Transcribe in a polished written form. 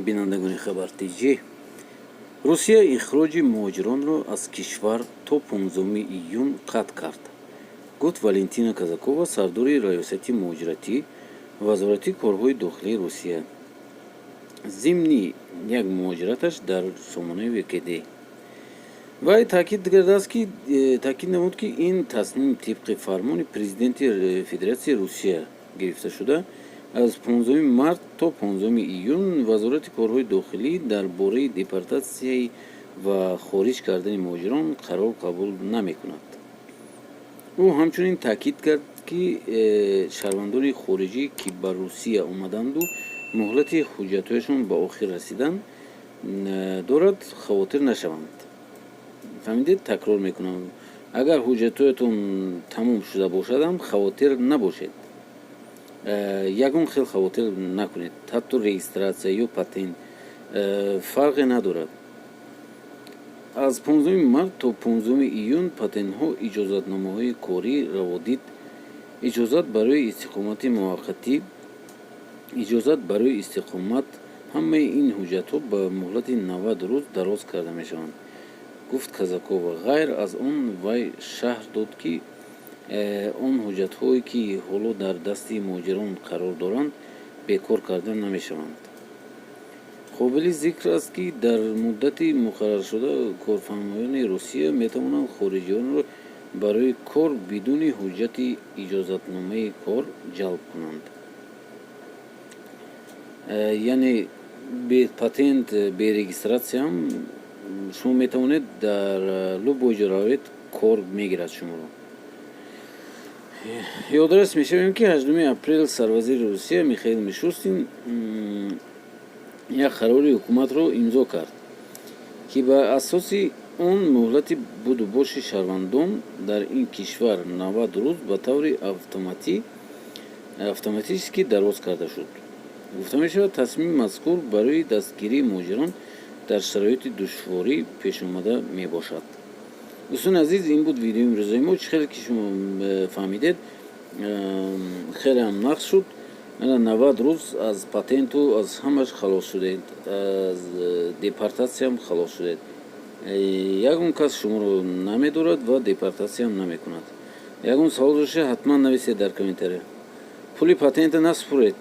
бинандагони хабартиҷӣ Русия ихроҷи муҳоҷиронро аз кишвар то 15 июн қатъ кард, гуфт Валентина Казакова, сардори раёсати муҳоҷиратӣ Вазорати корҳои дохилии Русия, зимни як муҳоҷираташ дар сомонаи ВКД. Вай таъкид намуд, ки ин тасним тибқи фармони президенти Федератсияи Русия гирифта шуда, аз 15 март то 15 июн Вазорати корҳои дохилӣ дар бораи депортатсия ва хориҷ кардани муҳоҷирон қарор қабул намекунад. Ӯ ҳамчунин таъкид кард, ки шаҳрвандони хориҷӣ, ки ба Русия омаданду муҳлати ҳуҷҷатҳояшон ба охир расидан дорад, хавотир нашаванд. фаҳмидед, такрор мекунам, агар ҳуҷҷатҳоятон тамом шуда бошадам, хавотир набошед. Ягон хел хавотир накунед. Ҳатто регистратсия ё патент фарқе надорад. аз 15 март то 15 июн патентҳо, иҷозатномаҳои корӣ, раводид, иҷозат барои истиқомати муваққатӣ, иҷозат барои истиқомат, ҳамаи ин ҳуҷҷатҳо ба муҳлати 90 рӯз дароз карда мешаванд, гуфт Казакова. Ғайр аз он, вай шаҳр дод, ки он ҳуҷҷатҳое, ки ҳоло дар дасти муҳоҷирон қарор доранд, бекор карда намешаванд. қобили зикр аст, ки дар муддати муқарраршуда корфармоёни Русия метавонанд хориҷиёнро барои кор бидуни ҳуҷҷати иҷозатномаи кор ҷалб кунанд. Яъне бе патент, бе регистратсия ҳам шумо метавонед дар любой ҷо равед, кор мегирад шуморо. ёдрас мешавем, ки 8 апрел сарвазири Русия Михаил Мишустин як қарори ҳукуматро имзо кард, ки ба асоси он муҳлати буду боши шаҳрвандон дар ин кишвар 90 рӯз ба таври автоматически дароз карда шуд. гуфта мешавад, тасмими мазкур барои дастгирии муҳоҷирон дар шароити душворӣ пешомада мебошад. дӯстони азиз, ин буд видеои имрӯзаи мо. чӣ хеле ки шумо фаҳмидед, хеле ҳам нақс шуд. 90 рӯз аз патенту аз ҳамаш халос шудед, аз депортатсиям халос шудед. Ягон кас шуморо намедорад ва депортатсиям намекунад. Ягон савол боша, ҳатман нависед дар комментария. пули патента наспуред.